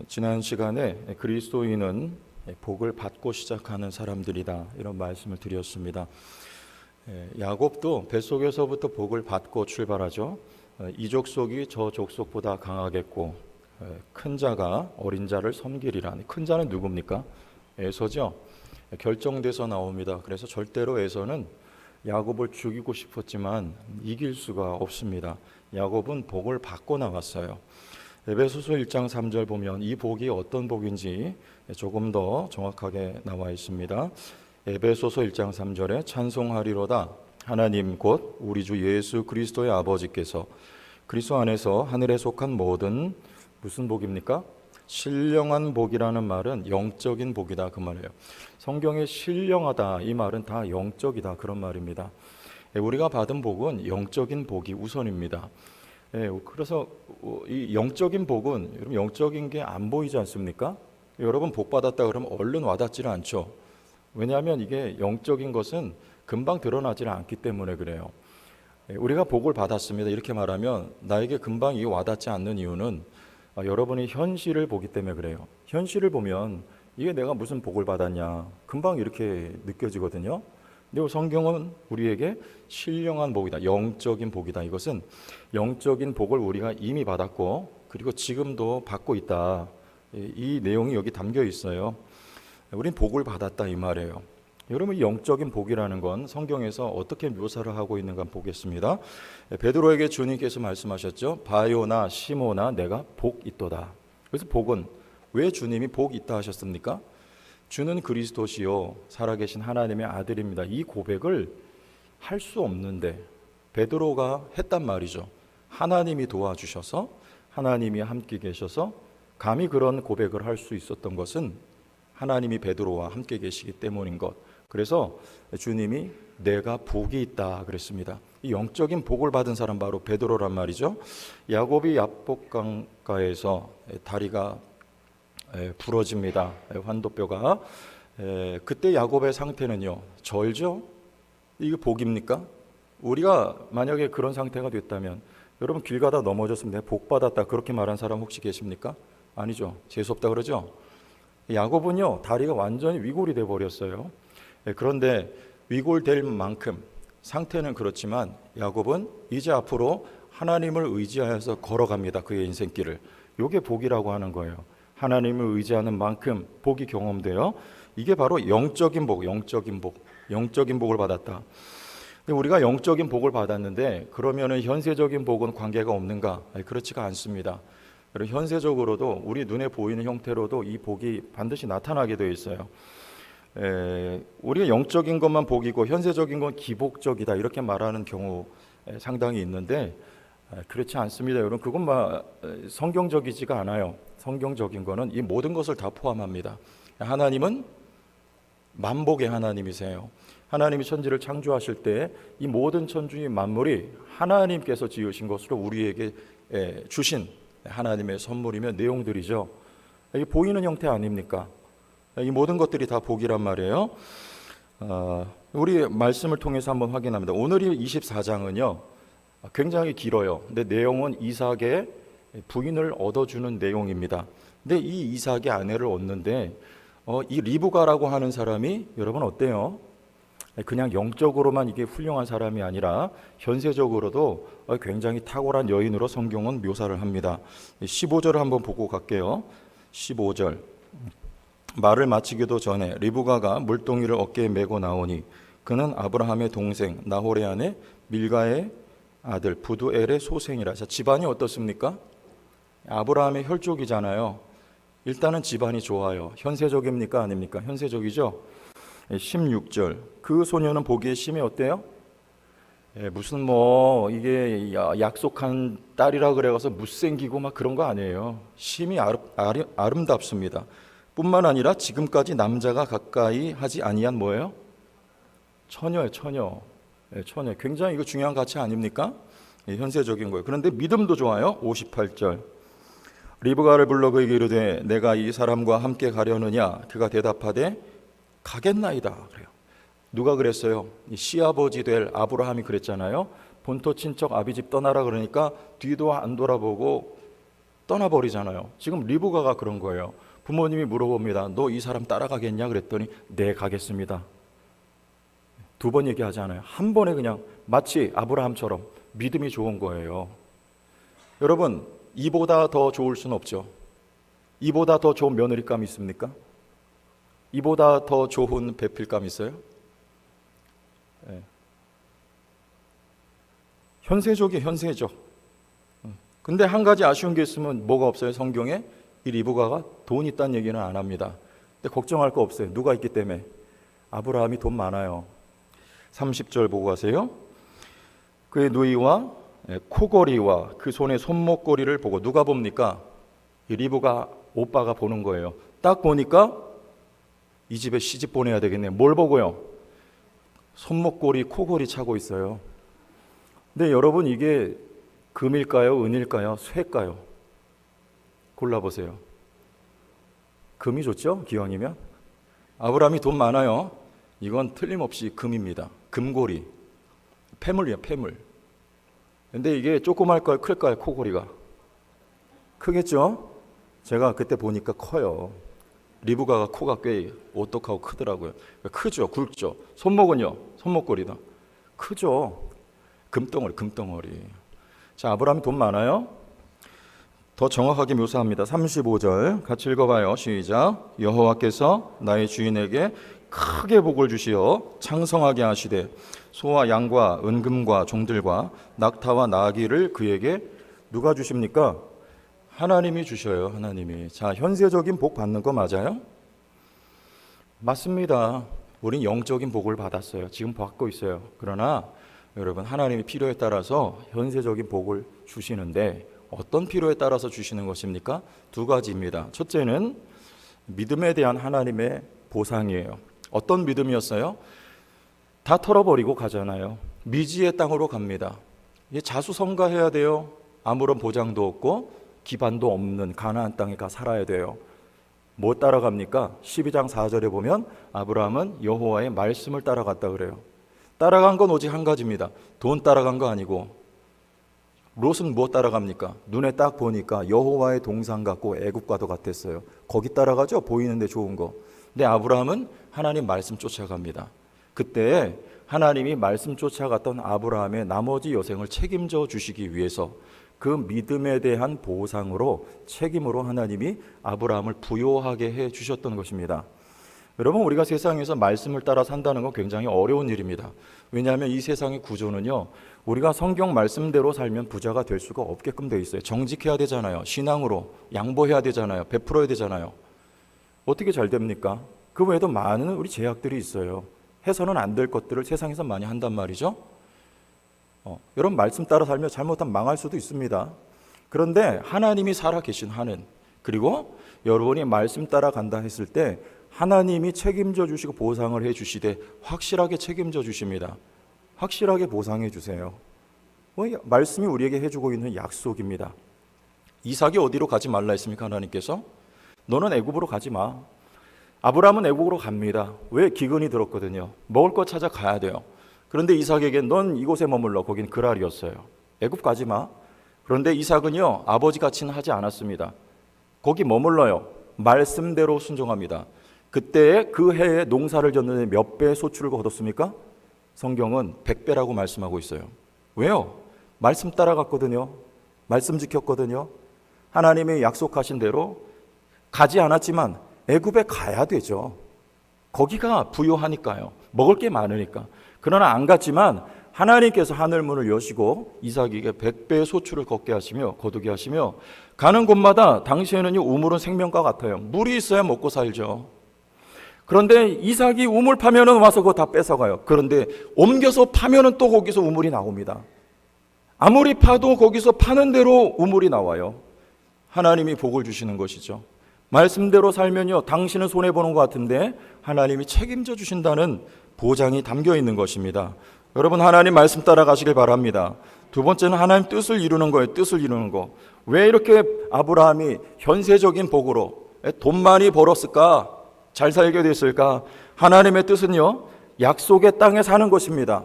지난 시간에 그리스도인은 복을 받고 시작하는 사람들이다, 이런 말씀을 드렸습니다. 야곱도 뱃속에서부터 복을 받고 출발하죠. 이 족속이 저 족속보다 강하겠고 큰 자가 어린 자를 섬기리라. 큰 자는 누굽니까? 에서죠. 결정돼서 나옵니다. 그래서 절대로 에서는 야곱을 죽이고 싶었지만 이길 수가 없습니다. 야곱은 복을 받고 나왔어요. 에베소서 1장 3절 보면 이 복이 어떤 복인지 조금 더 정확하게 나와 있습니다. 에베소서 1장 3절에 찬송하리로다 하나님 곧 우리 주 예수 그리스도의 아버지께서 그리스도 안에서 하늘에 속한 모든 무슨 복입니까? 신령한 복이라는 말은 영적인 복이다, 그 말이에요. 성경에 신령하다 이 말은 다 영적이다, 그런 말입니다. 우리가 받은 복은 영적인 복이 우선입니다. 그래서 이 영적인 복은 여러분 영적인 게 안 보이지 않습니까? 여러분 복 받았다 그러면 얼른 와닿지는 않죠. 왜냐하면 이게 영적인 것은 금방 드러나지는 않기 때문에 그래요. 우리가 복을 받았습니다 이렇게 말하면 나에게 금방 이 와닿지 않는 이유는 여러분이 현실을 보기 때문에 그래요. 현실을 보면 이게 내가 무슨 복을 받았냐 금방 이렇게 느껴지거든요. 근데 성경은 우리에게 신령한 복이다, 영적인 복이다. 이것은 영적인 복을 우리가 이미 받았고 그리고 지금도 받고 있다. 이 내용이 여기 담겨 있어요. 우린 복을 받았다 이 말이에요. 여러분 영적인 복이라는 건 성경에서 어떻게 묘사를 하고 있는가 보겠습니다. 베드로에게 주님께서 말씀하셨죠. 바요나 시모나 내가 복 있도다. 그래서 복은 왜 주님이 복 있다 하셨습니까? 주는 그리스도시요 살아계신 하나님의 아들입니다. 이 고백을 할 수 없는데 베드로가 했단 말이죠. 하나님이 도와주셔서 하나님이 함께 계셔서 감히 그런 고백을 할 수 있었던 것은 하나님이 베드로와 함께 계시기 때문인 것. 그래서 주님이 내가 복이 있다 그랬습니다. 이 영적인 복을 받은 사람 바로 베드로란 말이죠. 야곱이 야복강가에서 다리가 부러집니다. 환도뼈가. 그때 야곱의 상태는요 절죠? 이게 복입니까? 우리가 만약에 그런 상태가 됐다면 여러분 길 가다 넘어졌으면 내가 복 받았다 그렇게 말한 사람 혹시 계십니까? 아니죠. 재수없다 그러죠. 야곱은요 다리가 완전히 위골이 돼 버렸어요. 그런데 위골될 만큼 상태는 그렇지만 야곱은 이제 앞으로 하나님을 의지하여서 걸어갑니다. 그의 인생길을. 이게 복이라고 하는 거예요. 하나님을 의지하는 만큼 복이 경험돼요. 이게 바로 영적인 복, 영적인 복을 받았다. 근데 우리가 영적인 복을 받았는데 그러면은 현세적인 복은 관계가 없는가? 그렇지가 않습니다. 현세적으로도 우리 눈에 보이는 형태로도 이 복이 반드시 나타나게 되어 있어요. 우리가 영적인 것만 복이고 현세적인 건 기복적이다 이렇게 말하는 경우 상당히 있는데 그렇지 않습니다. 여러분 그건 성경적이지가 않아요. 성경적인 거는 이 모든 것을 다 포함합니다. 하나님은 만복의 하나님이세요. 하나님이 천지를 창조하실 때 이 모든 천주의 만물이 하나님께서 지으신 것으로 우리에게 주신 하나님의 선물이며 내용들이죠. 이게 보이는 형태 아닙니까? 이 모든 것들이 다 복이란 말이에요. 우리 말씀을 통해서 한번 확인합니다. 오늘이 24장은요 굉장히 길어요. 근데 내용은 이삭의 부인을 얻어주는 내용입니다. 근데 이 이삭의 아내를 얻는데 이 리브가라고 하는 사람이 여러분 어때요? 그냥 영적으로만 이게 훌륭한 사람이 아니라 현세적으로도 굉장히 탁월한 여인으로 성경은 묘사를 합니다. 15절을 한번 보고 갈게요. 15절 말을 마치기도 전에 리브가가 물동이를 어깨에 메고 나오니 그는 아브라함의 동생 나홀의 아내 밀가의 아들 부두엘의 소생이라. 자, 집안이 어떻습니까? 아브라함의 혈족이잖아요. 일단은 집안이 좋아요. 현세적입니까? 아닙니까? 현세적이죠. 16절 그 소녀는 보기에 심히 어때요? 무슨 이게 약속한 딸이라 그래서 못생기고 막 그런 거 아니에요. 심히 아름답습니다. 뿐만 아니라 지금까지 남자가 가까이 하지 아니한 뭐예요? 처녀예요. 처녀. 굉장히 이거 중요한 가치 아닙니까? 현세적인 거예요. 그런데 믿음도 좋아요. 58절 리브가를 불러 그에게 이르되 내가 이 사람과 함께 가려느냐? 그가 대답하되 가겠나이다 그래요. 누가 그랬어요? 시아버지 될 아브라함이 그랬잖아요. 본토 친척 아비집 떠나라 그러니까 뒤도 안 돌아보고 떠나버리잖아요. 지금 리브가가 그런 거예요. 부모님이 물어봅니다. 너 이 사람 따라가겠냐? 그랬더니 네, 가겠습니다. 두 번 얘기하잖아요. 한 번에 그냥 마치 아브라함처럼 믿음이 좋은 거예요. 여러분, 이보다 더 좋을 수는 없죠. 이보다 더 좋은 며느리감 있습니까? 이보다 더 좋은 배필감 있어요? 네. 현세죠. 근데 한 가지 아쉬운 게 있으면 뭐가 없어요? 성경에 이 리브가가 돈 있다는 얘기는 안 합니다. 근데 걱정할 거 없어요. 누가 있기 때문에? 아브라함이 돈 많아요. 30절 보고 가세요. 그의 누이와 코걸이와 그 손의 손목걸이를 보고 누가 봅니까? 이 리브가 오빠가 보는 거예요. 딱 보니까 이 집에 시집 보내야 되겠네. 뭘 보고요? 손목걸이, 코걸이 차고 있어요. 근데 여러분, 이게 금일까요? 은일까요? 쇠일까요? 골라보세요. 금이 좋죠? 기왕이면. 아브라함이 돈 많아요. 이건 틀림없이 금입니다. 금고리. 폐물이에요, 폐물. 근데 이게 조그말까요? 클까요? 코걸이가. 크겠죠? 제가 그때 보니까 커요. 리브가가 코가 꽤 오똑하고 크더라고요. 크죠? 굵죠? 손목은요? 손목걸이다. 크죠? 금덩어리. 자, 아브라함이 돈 많아요? 더 정확하게 묘사합니다. 35절 같이 읽어봐요. 시작. 여호와께서 나의 주인에게 크게 복을 주시어 창성하게 하시되 소와 양과 은금과 종들과 낙타와 나귀를 그에게 누가 주십니까? 하나님이 주셔요. 하나님이. 자, 현세적인 복 받는 거 맞아요? 맞습니다. 우린 영적인 복을 받았어요. 지금 받고 있어요. 그러나 여러분, 하나님이 필요에 따라서 현세적인 복을 주시는데 어떤 필요에 따라서 주시는 것입니까? 두 가지입니다. 첫째는 믿음에 대한 하나님의 보상이에요. 어떤 믿음이었어요? 다 털어버리고 가잖아요. 미지의 땅으로 갑니다. 이게 자수성가해야 돼요. 아무런 보장도 없고 기반도 없는 가나안 땅에 가 살아야 돼요. 뭐 따라갑니까? 12장 4절에 보면 아브라함은 여호와의 말씀을 따라갔다 그래요. 따라간 건 오직 한 가지입니다. 돈 따라간 거 아니고. 롯은 뭐 따라갑니까? 눈에 딱 보니까 여호와의 동산 같고 애굽과도 같았어요. 거기 따라가죠? 보이는데 좋은 거. 근데 아브라함은 하나님 말씀 쫓아갑니다. 그때 하나님이 말씀 쫓아갔던 아브라함의 나머지 여생을 책임져 주시기 위해서 그 믿음에 대한 보상으로 책임으로 하나님이 아브라함을 부요하게 해 주셨던 것입니다. 여러분, 우리가 세상에서 말씀을 따라 산다는 건 굉장히 어려운 일입니다. 왜냐하면 이 세상의 구조는요, 우리가 성경 말씀대로 살면 부자가 될 수가 없게끔 되어 있어요. 정직해야 되잖아요. 신앙으로 양보해야 되잖아요. 베풀어야 되잖아요. 어떻게 잘 됩니까? 그 외에도 많은 우리 제약들이 있어요. 해서는 안 될 것들을 세상에서 많이 한단 말이죠. 여러분, 말씀 따라 살면 잘못하면 망할 수도 있습니다. 그런데 하나님이 살아계신 한은, 그리고 여러분이 말씀 따라 간다 했을 때 하나님이 책임져 주시고 보상을 해 주시되 확실하게 책임져 주십니다. 확실하게 보상해 주세요. 말씀이 우리에게 해주고 있는 약속입니다. 이삭이 어디로 가지 말라 했습니까? 하나님께서 너는 애굽으로 가지 마. 아브라함은 애굽으로 갑니다. 왜? 기근이 들었거든요. 먹을 거 찾아 가야 돼요. 그런데 이삭에게 넌 이곳에 머물러. 거긴 그랄이었어요. 애굽 가지 마. 그런데 이삭은요, 아버지 같이는 하지 않았습니다. 거기 머물러요. 말씀대로 순종합니다. 그때 그 해에 농사를 졌는데 몇 배의 소출을 거뒀습니까? 성경은 100배라고 말씀하고 있어요. 왜요? 말씀 따라갔거든요. 말씀 지켰거든요. 하나님이 약속하신 대로 가지 않았지만 애굽에 가야 되죠. 거기가 부요하니까요. 먹을 게 많으니까. 그러나 안 갔지만 하나님께서 하늘문을 여시고 이삭에게 100배의 소출을 거두게 하시며 가는 곳마다 당시에는요, 우물은 생명과 같아요. 물이 있어야 먹고 살죠. 그런데 이삭이 우물 파면은 와서 그거 다 뺏어가요. 그런데 옮겨서 파면은 또 거기서 우물이 나옵니다. 아무리 파도 거기서 파는 대로 우물이 나와요. 하나님이 복을 주시는 것이죠. 말씀대로 살면요, 당신은 손해보는 것 같은데 하나님이 책임져 주신다는 보장이 담겨 있는 것입니다. 여러분, 하나님 말씀 따라가시길 바랍니다. 두 번째는 하나님 뜻을 이루는 거예요. 뜻을 이루는 거. 왜 이렇게 아브라함이 현세적인 복으로 돈 많이 벌었을까? 잘 살게 됐을까? 하나님의 뜻은요, 약속의 땅에 사는 것입니다.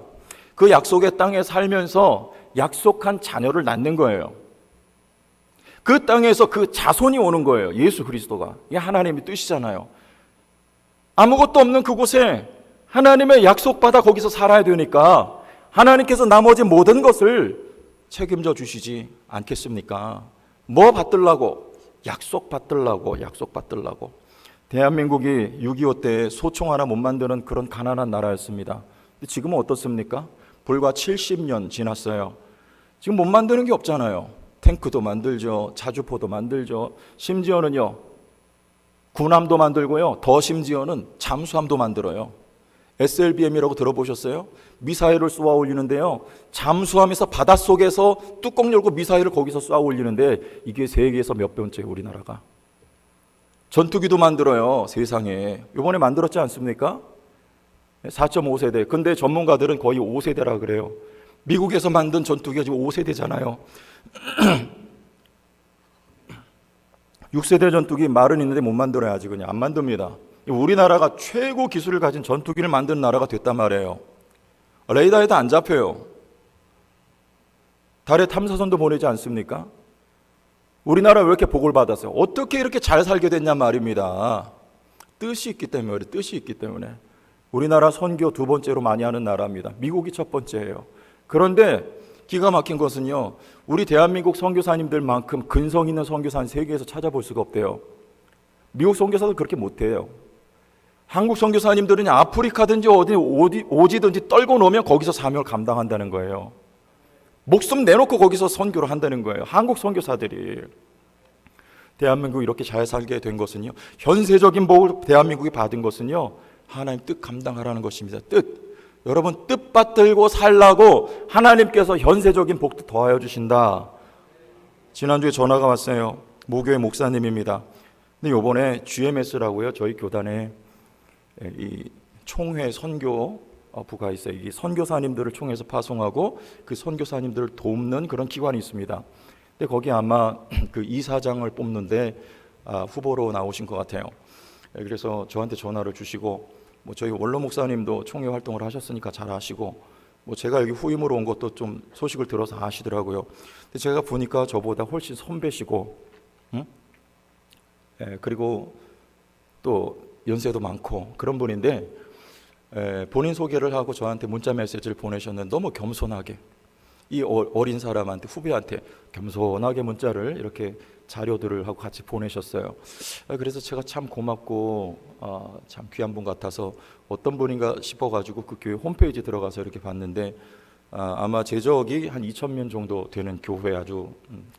그 약속의 땅에 살면서 약속한 자녀를 낳는 거예요. 그 땅에서 그 자손이 오는 거예요. 예수 그리스도가. 이게 하나님의 뜻이잖아요. 아무것도 없는 그곳에 하나님의 약속받아 거기서 살아야 되니까 하나님께서 나머지 모든 것을 책임져 주시지 않겠습니까? 뭐 받들라고? 약속 받들라고. 대한민국이 6.25 때 소총 하나 못 만드는 그런 가난한 나라였습니다. 근데 지금은 어떻습니까? 불과 70년 지났어요. 지금 못 만드는 게 없잖아요. 탱크도 만들죠. 자주포도 만들죠. 심지어는요, 군함도 만들고요. 더 심지어는 잠수함도 만들어요. SLBM이라고 들어보셨어요? 미사일을 쏘아 올리는데요, 잠수함에서 바닷속에서 뚜껑 열고 미사일을 거기서 쏘아 올리는데 이게 세계에서 몇 번째예요, 우리나라가. 전투기도 만들어요, 세상에. 이번에 만들었지 않습니까? 4.5세대. 근데 전문가들은 거의 5세대라 그래요. 미국에서 만든 전투기가 지금 5세대잖아요. 6세대 전투기 말은 있는데 못 만들어야지. 그냥 안 만듭니다. 우리나라가 최고 기술을 가진 전투기를 만드는 나라가 됐단 말이에요. 레이더에도 안 잡혀요. 달에 탐사선도 보내지 않습니까? 우리나라 왜 이렇게 복을 받았어요? 어떻게 이렇게 잘 살게 됐냐 말입니다. 뜻이 있기 때문에. 우리나라 선교 두 번째로 많이 하는 나라입니다. 미국이 첫 번째예요. 그런데 기가 막힌 것은요, 우리 대한민국 선교사님들만큼 근성 있는 선교사는 세계에서 찾아볼 수가 없대요. 미국 선교사도 그렇게 못해요. 한국 선교사님들은 아프리카든지 오지든지 떨고 놓으면 거기서 사명을 감당한다는 거예요. 목숨 내놓고 거기서 선교를 한다는 거예요. 한국 선교사들이. 대한민국이 이렇게 잘 살게 된 것은요, 현세적인 복을 대한민국이 받은 것은요, 하나님 뜻 감당하라는 것입니다. 뜻. 여러분, 뜻 받들고 살라고 하나님께서 현세적인 복도 더하여 주신다. 지난주에 전화가 왔어요. 모교회 목사님입니다. 근데 이번에 GMS라고요, 저희 교단에 이 총회 선교부가 있어요. 이 선교사님들을 총회에서 파송하고 그 선교사님들을 돕는 그런 기관이 있습니다. 근데 거기 아마 그 이사장을 뽑는데 후보로 나오신 것 같아요. 그래서 저한테 전화를 주시고, 뭐 저희 원로 목사님도 총회 활동을 하셨으니까 잘 아시고, 뭐 제가 여기 후임으로 온 것도 좀 소식을 들어서 아시더라고요. 근데 제가 보니까 저보다 훨씬 선배시고, 그리고 또 연세도 많고 그런 분인데, 본인 소개를 하고 저한테 문자 메시지를 보내셨는데 너무 겸손하게 이 어린 사람한테, 후배한테 겸손하게 문자를 이렇게 자료들을 하고 같이 보내셨어요. 그래서 제가 참 고맙고 참 귀한 분 같아서 어떤 분인가 싶어가지고 그 교회 홈페이지 들어가서 이렇게 봤는데, 아마 제적이 한 2,000명 정도 되는 교회, 아주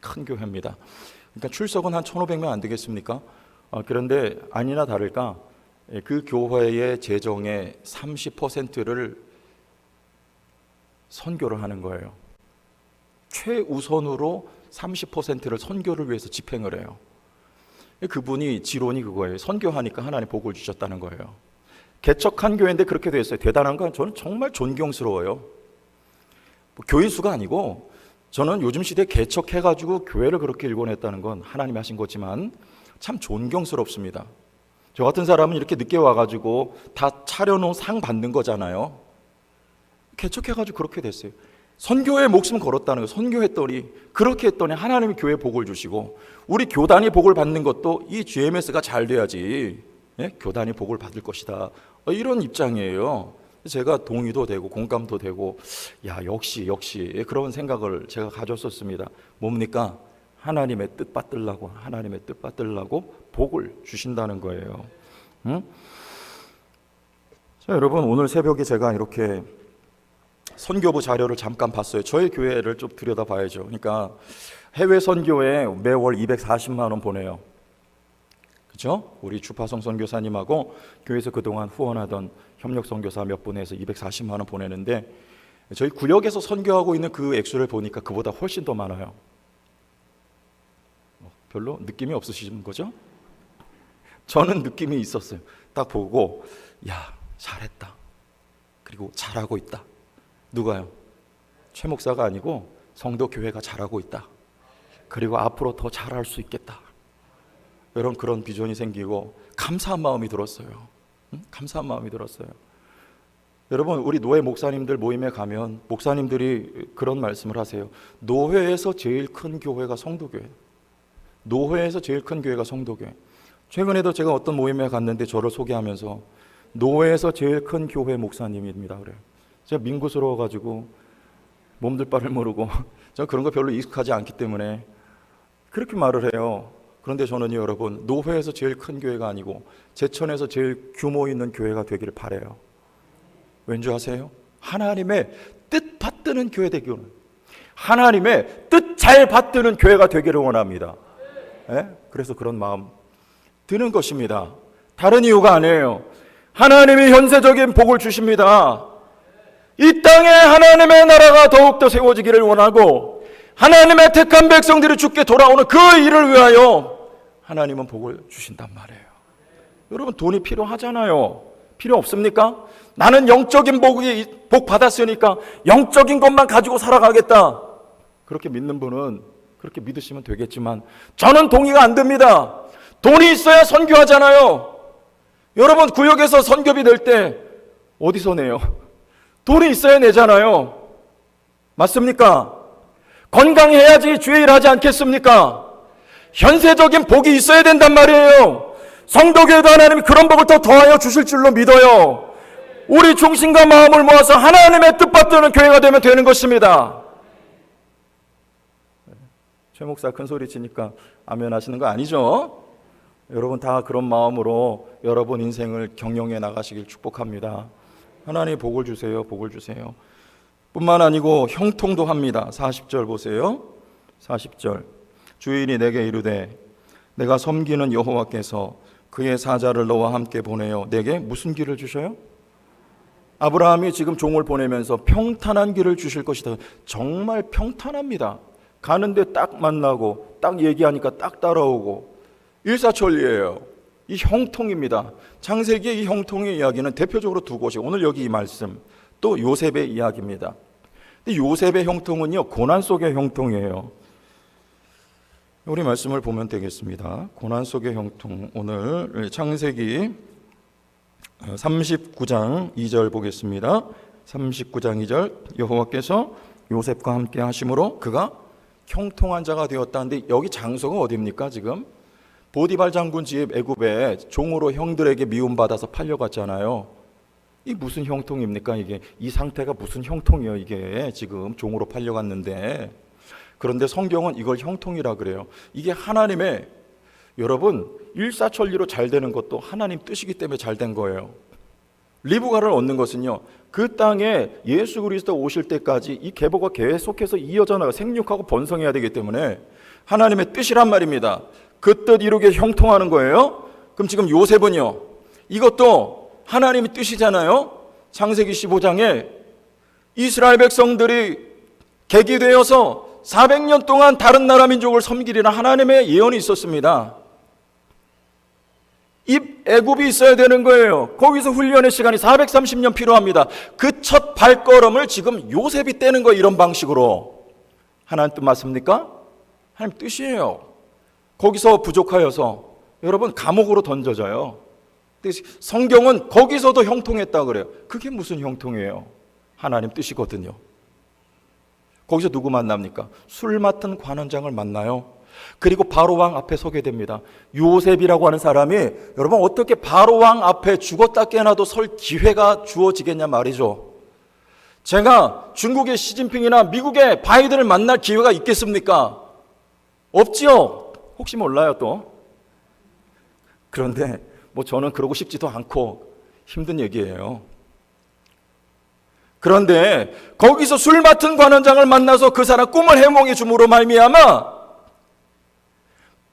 큰 교회입니다. 그러니까 출석은 한 1,500명 안 되겠습니까? 그런데 아니나 다를까 그 교회의 재정의 30%를 선교를 하는 거예요. 최우선으로 30%를 선교를 위해서 집행을 해요. 그분이 지론이 그거예요. 선교하니까 하나님 복을 주셨다는 거예요. 개척한 교회인데 그렇게 됐어요. 대단한 건 저는 정말 존경스러워요. 뭐 교인 수가 아니고, 저는 요즘 시대에 개척해가지고 교회를 그렇게 일궈냈다는 건 하나님이 하신 거지만 참 존경스럽습니다. 저 같은 사람은 이렇게 늦게 와가지고 다 차려놓은 상 받는 거잖아요. 개척해가지고 그렇게 됐어요. 선교에 목숨 걸었다는 거예요. 선교했더니, 그렇게 했더니 하나님이 교회에 복을 주시고, 우리 교단이 복을 받는 것도 이 GMS가 잘 돼야지, 교단이 복을 받을 것이다, 이런 입장이에요. 제가 동의도 되고 공감도 되고, 야, 역시 그런 생각을 제가 가졌었습니다. 뭡니까? 하나님의 뜻 받들라고 복을 주신다는 거예요. 자, 여러분, 오늘 새벽에 제가 이렇게 선교부 자료를 잠깐 봤어요. 저희 교회를 좀 들여다봐야죠. 그러니까 해외 선교에 매월 240만 원 보내요. 그렇죠? 우리 주파성 선교사님하고 교회에서 그동안 후원하던 협력 선교사 몇 분에서 240만 원 보내는데, 저희 구역에서 선교하고 있는 그 액수를 보니까 그보다 훨씬 더 많아요. 별로 느낌이 없으신 거죠? 저는 느낌이 있었어요. 딱 보고, 야, 잘했다. 그리고 잘하고 있다. 누가요? 최 목사가 아니고 성도 교회가 잘하고 있다. 그리고 앞으로 더 잘할 수 있겠다. 여러분, 그런 비전이 생기고 감사한 마음이 들었어요. 감사한 마음이 들었어요. 여러분, 우리 노회 목사님들 모임에 가면 목사님들이 그런 말씀을 하세요. 노회에서 제일 큰 교회가 성도교회. 노회에서 제일 큰 교회가 성도교회. 최근에도 제가 어떤 모임에 갔는데 저를 소개하면서 노회에서 제일 큰 교회 목사님입니다. 그래요. 제가 민구스러워가지고 몸둘 바를 모르고 제가 그런 거 별로 익숙하지 않기 때문에 그렇게 말을 해요. 그런데 저는요, 여러분, 노회에서 제일 큰 교회가 아니고 제천에서 제일 규모 있는 교회가 되기를 바라요. 왠지 아세요? 하나님의 뜻 받드는 교회 되기를, 하나님의 뜻 잘 받드는 교회가 되기를 원합니다. 예? 그래서 그런 마음 드는 것입니다. 다른 이유가 아니에요. 하나님이 현세적인 복을 주십니다. 이 땅에 하나님의 나라가 더욱더 세워지기를 원하고 하나님의 택한 백성들이 주께 돌아오는 그 일을 위하여 하나님은 복을 주신단 말이에요. 여러분, 돈이 필요하잖아요. 필요 없습니까? 나는 영적인 복 받았으니까 영적인 것만 가지고 살아가겠다. 그렇게 믿는 분은 그렇게 믿으시면 되겠지만 저는 동의가 안 됩니다. 돈이 있어야 선교하잖아요. 여러분, 구역에서 선교비 낼 때 어디서 내요? 돈이 있어야 내잖아요. 맞습니까? 건강해야지 주일 하지 않겠습니까? 현세적인 복이 있어야 된단 말이에요. 성도교회도 하나님이 그런 복을 더 더하여 주실 줄로 믿어요. 우리 중심과 마음을 모아서 하나님의 뜻받드는 교회가 되면 되는 것입니다. 최 목사 큰 소리 치니까 아멘 하시는 거 아니죠? 여러분 다 그런 마음으로 여러분 인생을 경영해 나가시길 축복합니다. 하나님 복을 주세요. 복을 주세요. 뿐만 아니고 형통도 합니다. 40절 보세요. 40절. 주인이 내게 이르되 내가 섬기는 여호와께서 그의 사자를 너와 함께 보내어 내게 무슨 길을 주셔요? 아브라함이 지금 종을 보내면서 평탄한 길을 주실 것이다. 정말 평탄합니다. 가는데 딱 만나고 딱 얘기하니까 딱 따라오고 일사천리예요. 이 형통입니다. 창세기의 이 형통의 이야기는 대표적으로 두 곳이, 오늘 여기 이 말씀, 또 요셉의 이야기입니다. 근데 요셉의 형통은요, 고난 속의 형통이에요. 우리 말씀을 보면 되겠습니다. 고난 속의 형통, 오늘 창세기 39장 2절 보겠습니다. 39장 2절, 여호와께서 요셉과 함께 하심으로 그가 형통한 자가 되었다는데 여기 장소가 어디입니까? 지금 보디발 장군 집 애굽에 종으로 형들에게 미움받아서 팔려갔잖아요. 이 무슨 형통입니까? 이게 이 상태가 무슨 형통이에요? 이게 지금 종으로 팔려갔는데, 그런데 성경은 이걸 형통이라 그래요. 이게 하나님의, 여러분, 일사천리로 잘 되는 것도 하나님 뜻이기 때문에 잘 된 거예요. 리브가를 얻는 것은요, 그 땅에 예수 그리스도 오실 때까지 이 계보가 계속해서 이어져 나가 생육하고 번성해야 되기 때문에 하나님의 뜻이란 말입니다. 그 뜻 이루게 형통하는 거예요. 그럼 지금 요셉은요, 이것도 하나님의 뜻이잖아요. 창세기 15장에 이스라엘 백성들이 계기되어서 400년 동안 다른 나라 민족을 섬기리라 하나님의 예언이 있었습니다. 이 애굽이 있어야 되는 거예요. 거기서 훈련의 시간이 430년 필요합니다. 그 첫 발걸음을 지금 요셉이 떼는 거예요. 이런 방식으로. 하나님 뜻 맞습니까? 하나님 뜻이에요. 거기서 부족하여서 여러분 감옥으로 던져져요. 성경은 거기서도 형통했다 그래요. 그게 무슨 형통이에요? 하나님 뜻이거든요. 거기서 누구 만납니까? 술 맡은 관원장을 만나요. 그리고 바로왕 앞에 서게 됩니다. 요셉이라고 하는 사람이, 여러분 어떻게 바로왕 앞에 죽었다 깨나도 설 기회가 주어지겠냐 말이죠. 제가 중국의 시진핑이나 미국의 바이든을 만날 기회가 있겠습니까? 없지요. 혹시 몰라요 또. 그런데 뭐 저는 그러고 싶지도 않고 힘든 얘기예요. 그런데 거기서 술 맡은 관원장을 만나서 그 사람 꿈을 해몽해 줌으로 말미암아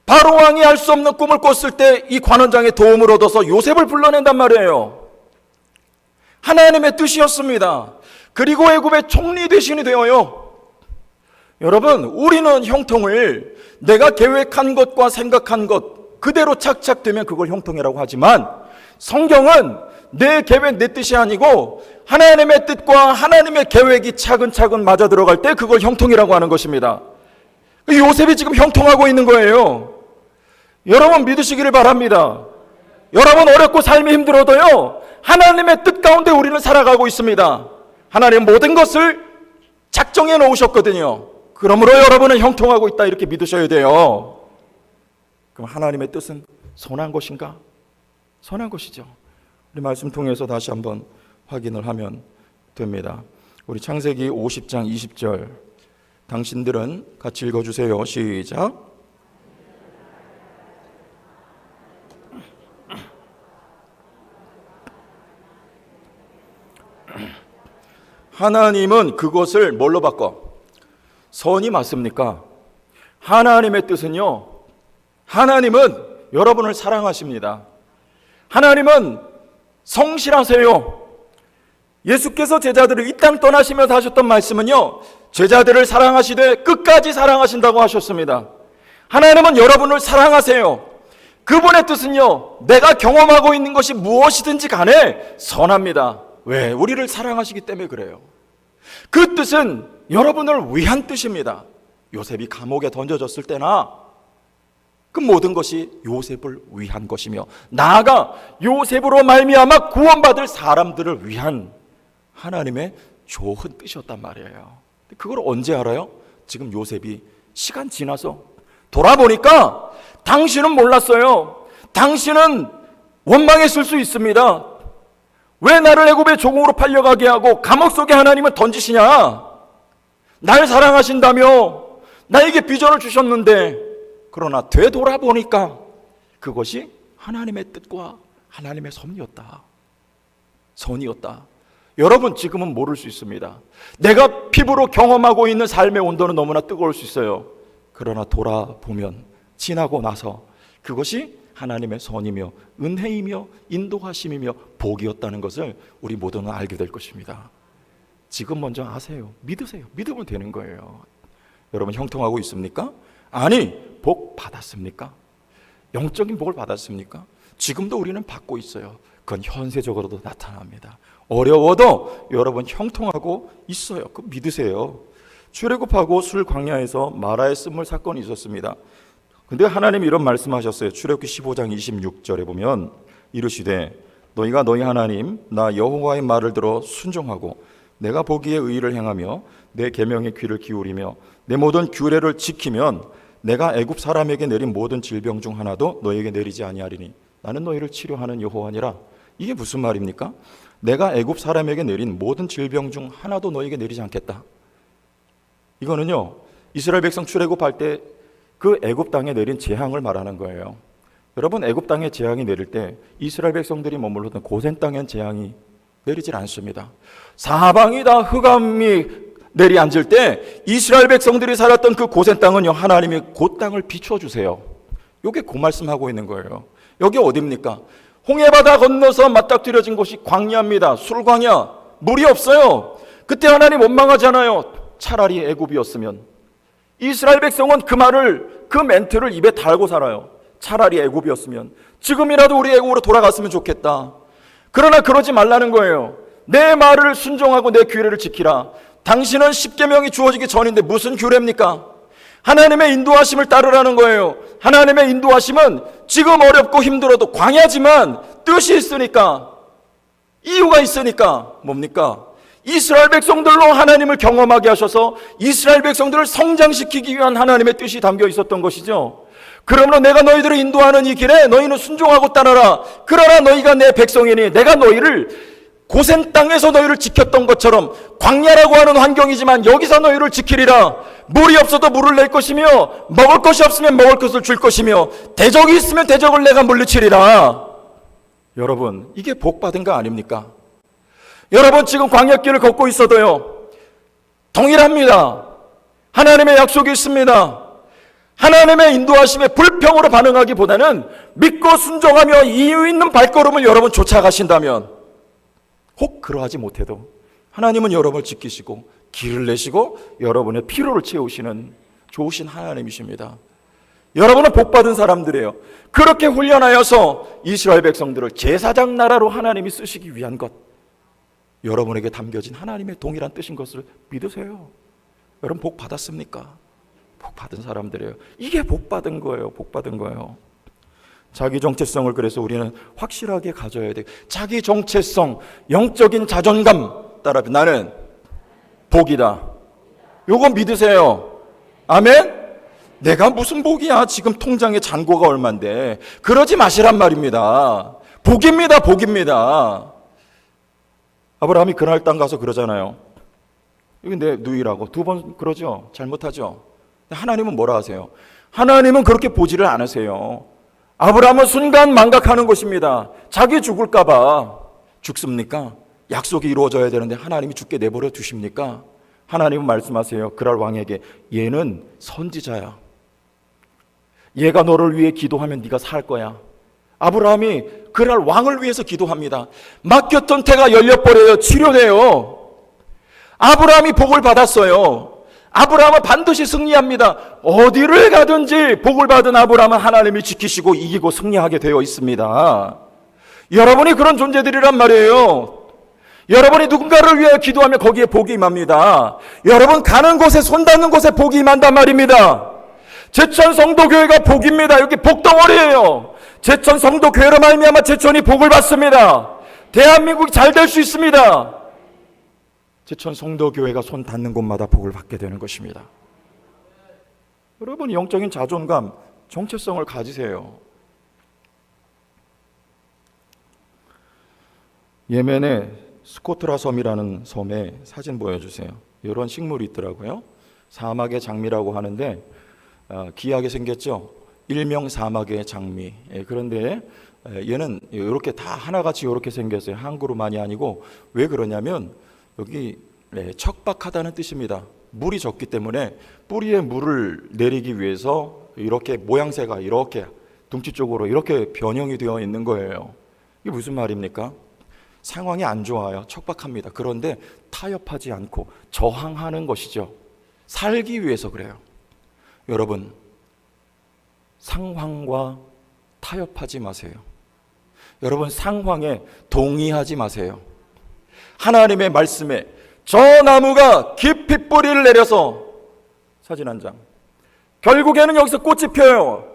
바로왕이 할 수 없는 꿈을 꿨을 때 이 관원장의 도움을 얻어서 요셉을 불러낸단 말이에요. 하나님의 뜻이었습니다. 그리고 애굽의 총리 대신이 되어요. 여러분, 우리는 형통을 내가 계획한 것과 생각한 것 그대로 착착되면 그걸 형통이라고 하지만, 성경은 내 계획, 내 뜻이 아니고 하나님의 뜻과 하나님의 계획이 차근차근 맞아 들어갈 때 그걸 형통이라고 하는 것입니다. 요셉이 지금 형통하고 있는 거예요. 여러분 믿으시기를 바랍니다. 여러분 어렵고 삶이 힘들어도요, 하나님의 뜻 가운데 우리는 살아가고 있습니다. 하나님 모든 것을 작정해 놓으셨거든요. 그러므로 여러분은 형통하고 있다, 이렇게 믿으셔야 돼요. 그럼 하나님의 뜻은 선한 것인가? 선한 것이죠. 우리 말씀 통해서 다시 한번 확인을 하면 됩니다. 우리 창세기 50장 20절 당신들은 같이 읽어주세요. 시작. 하나님은 그것을 뭘로 바꿔? 선이 맞습니까? 하나님의 뜻은요, 하나님은 여러분을 사랑하십니다. 하나님은 성실하세요. 예수께서 제자들을 이 땅 떠나시면서 하셨던 말씀은요, 제자들을 사랑하시되 끝까지 사랑하신다고 하셨습니다. 하나님은 여러분을 사랑하세요. 그분의 뜻은요, 내가 경험하고 있는 것이 무엇이든지 간에 선합니다. 왜? 우리를 사랑하시기 때문에 그래요. 그 뜻은 여러분을 위한 뜻입니다. 요셉이 감옥에 던져졌을 때나 그 모든 것이 요셉을 위한 것이며, 나아가 요셉으로 말미암아 구원받을 사람들을 위한 하나님의 좋은 뜻이었단 말이에요. 그걸 언제 알아요? 지금 요셉이 시간 지나서 돌아보니까 당신은 몰랐어요. 당신은 원망했을 수 있습니다. 왜 나를 애굽의 종으로 팔려가게 하고 감옥 속에 하나님을 던지시냐? 날 사랑하신다며 나에게 비전을 주셨는데, 그러나 되돌아보니까 그것이 하나님의 뜻과 하나님의 섭리였다. 선이었다. 여러분 지금은 모를 수 있습니다. 내가 피부로 경험하고 있는 삶의 온도는 너무나 뜨거울 수 있어요. 그러나 돌아보면, 지나고 나서 그것이 하나님의 선이며 은혜이며 인도하심이며 복이었다는 것을 우리 모두는 알게 될 것입니다. 지금 먼저 아세요. 믿으세요. 믿으면 되는 거예요. 여러분 형통하고 있습니까? 아니, 복 받았습니까? 영적인 복을 받았습니까? 지금도 우리는 받고 있어요. 그건 현세적으로도 나타납니다. 어려워도 여러분 형통하고 있어요. 그 믿으세요. 출애굽하고 술 광야에서 마라의 쓴물 사건이 있었습니다. 근데 하나님이 이런 말씀하셨어요. 출애굽기 15장 26절에 보면 이르시되 너희가 너희 하나님 나 여호와의 말을 들어 순종하고 내가 보기에 의를 행하며 내 계명에 귀를 기울이며 내 모든 규례를 지키면 내가 애굽 사람에게 내린 모든 질병 중 하나도 너희에게 내리지 아니하리니 나는 너희를 치료하는 여호와니라. 이게 무슨 말입니까? 내가 애굽 사람에게 내린 모든 질병 중 하나도 너희에게 내리지 않겠다. 이거는요, 이스라엘 백성 출애굽할 때 그 애굽 땅에 내린 재앙을 말하는 거예요. 여러분, 애굽 땅에 재앙이 내릴 때 이스라엘 백성들이 머물렀던 고센 땅엔 재앙이 내리질 않습니다. 사방이 다 흑암이 내리앉을 때 이스라엘 백성들이 살았던 그 고센 땅은요, 하나님이 그 땅을 비춰주세요. 이게 그 말씀하고 있는 거예요. 여기 어디입니까? 홍해바다 건너서 맞닥뜨려진 곳이 광야입니다. 술광야. 물이 없어요. 그때 하나님 원망하잖아요. 차라리 애굽이었으면. 이스라엘 백성은 그 멘트를 입에 달고 살아요. 차라리 애굽이었으면. 지금이라도 우리 애굽으로 돌아갔으면 좋겠다. 그러나 그러지 말라는 거예요. 내 말을 순종하고 내 규례를 지키라. 당신은 십계명이 주어지기 전인데 무슨 규례입니까? 하나님의 인도하심을 따르라는 거예요. 하나님의 인도하심은 지금 어렵고 힘들어도 광야지만 뜻이 있으니까, 이유가 있으니까 뭡니까? 이스라엘 백성들로 하나님을 경험하게 하셔서 이스라엘 백성들을 성장시키기 위한 하나님의 뜻이 담겨 있었던 것이죠. 그러므로 내가 너희들을 인도하는 이 길에 너희는 순종하고 따라라. 그러나 너희가 내 백성이니 내가 너희를 고센 땅에서 너희를 지켰던 것처럼 광야라고 하는 환경이지만 여기서 너희를 지키리라. 물이 없어도 물을 낼 것이며 먹을 것이 없으면 먹을 것을 줄 것이며 대적이 있으면 대적을 내가 물리치리라. 여러분, 이게 복 받은 거 아닙니까? 여러분 지금 광야길을 걷고 있어도요, 동일합니다. 하나님의 약속이 있습니다. 하나님의 인도하심에 불평으로 반응하기보다는 믿고 순종하며 이유 있는 발걸음을 여러분 쫓아가신다면, 혹 그러하지 못해도 하나님은 여러분을 지키시고 길을 내시고 여러분의 피로를 채우시는 좋으신 하나님이십니다. 여러분은 복받은 사람들이에요. 그렇게 훈련하여서 이스라엘 백성들을 제사장 나라로 하나님이 쓰시기 위한 것, 여러분에게 담겨진 하나님의 동일한 뜻인 것을 믿으세요. 여러분 복 받았습니까? 복 받은 사람들이에요. 이게 복 받은 거예요. 복 받은 거예요. 자기 정체성을 그래서 우리는 확실하게 가져야 돼요. 자기 정체성, 영적인 자존감 따라 나는 복이다. 요거 믿으세요. 아멘? 내가 무슨 복이야? 지금 통장에 잔고가 얼만데. 그러지 마시란 말입니다. 복입니다, 복입니다. 아브라함이 그날 땅 가서 그러잖아요. 이게 내 누이라고 2번 그러죠. 잘못하죠. 하나님은 뭐라 하세요? 하나님은 그렇게 보지를 않으세요. 아브라함은 순간 망각하는 것입니다. 자기 죽을까 봐. 죽습니까? 약속이 이루어져야 되는데 하나님이 죽게 내버려 두십니까? 하나님은 말씀하세요. 그랄 왕에게 얘는 선지자야. 얘가 너를 위해 기도하면 네가 살 거야. 아브라함이 그날 왕을 위해서 기도합니다. 막혔던 태가 열려버려요. 치료돼요. 아브라함이 복을 받았어요. 아브라함은 반드시 승리합니다. 어디를 가든지 복을 받은 아브라함은 하나님이 지키시고 이기고 승리하게 되어 있습니다. 여러분이 그런 존재들이란 말이에요. 여러분이 누군가를 위해 기도하면 거기에 복이 임합니다. 여러분 가는 곳에 손 닿는 곳에 복이 임한단 말입니다. 제천 성도교회가 복입니다. 여기 복덩어리예요. 제천 성도교회로 말미암아 제천이 복을 받습니다. 대한민국이 잘 될 수 있습니다. 제천 성도교회가 손 닿는 곳마다 복을 받게 되는 것입니다. 여러분 영적인 자존감, 정체성을 가지세요. 예멘의 스코트라 섬이라는 섬에 사진 보여주세요. 이런 식물이 있더라고요. 사막의 장미라고 하는데 귀하게 생겼죠. 일명 사막의 장미. 그런데 얘는 이렇게 다 하나같이 이렇게 생겼어요. 한 그루만이 아니고. 왜 그러냐면 여기 척박하다는 뜻입니다. 물이 적기 때문에 뿌리에 물을 내리기 위해서 이렇게 모양새가 이렇게 둥치 쪽으로 이렇게 변형이 되어 있는 거예요. 이게 무슨 말입니까? 상황이 안 좋아요. 척박합니다. 그런데 타협하지 않고 저항하는 것이죠. 살기 위해서 그래요. 여러분, 상황과 타협하지 마세요. 여러분, 상황에 동의하지 마세요. 하나님의 말씀에 저 나무가 깊이 뿌리를 내려서 사진 한 장. 결국에는 여기서 꽃이 펴요.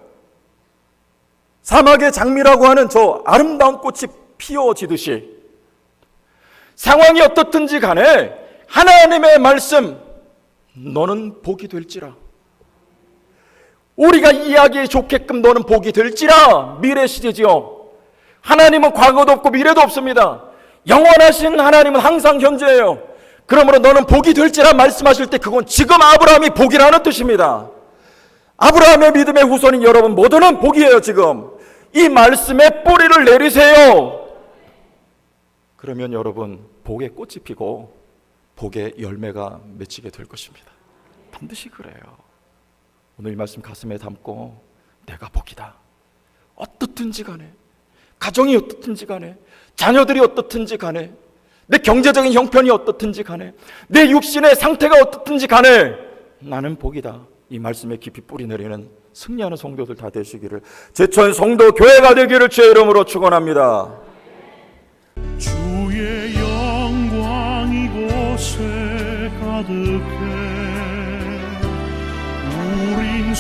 사막의 장미라고 하는 저 아름다운 꽃이 피어지듯이 상황이 어떻든지 간에 하나님의 말씀 너는 복이 될지라. 우리가 이해하기 좋게끔 너는 복이 될지라. 미래 시제지요. 하나님은 과거도 없고 미래도 없습니다. 영원하신 하나님은 항상 현재예요. 그러므로 너는 복이 될지라 말씀하실 때 그건 지금 아브라함이 복이라는 뜻입니다. 아브라함의 믿음의 후손인 여러분 모두는 복이에요. 지금 이 말씀에 뿌리를 내리세요. 그러면 여러분 복의 꽃이 피고 복의 열매가 맺히게 될 것입니다. 반드시 그래요. 오늘 이 말씀 가슴에 담고 내가 복이다. 어떻든지 간에 가정이 어떻든지 간에 자녀들이 어떻든지 간에 내 경제적인 형편이 어떻든지 간에 내 육신의 상태가 어떻든지 간에 나는 복이다. 이 말씀에 깊이 뿌리 내리는 승리하는 성도들 다 되시기를 제천 성도 교회가 되기를 주의 이름으로 축원합니다. 주의 영광 이곳에 가득해 우린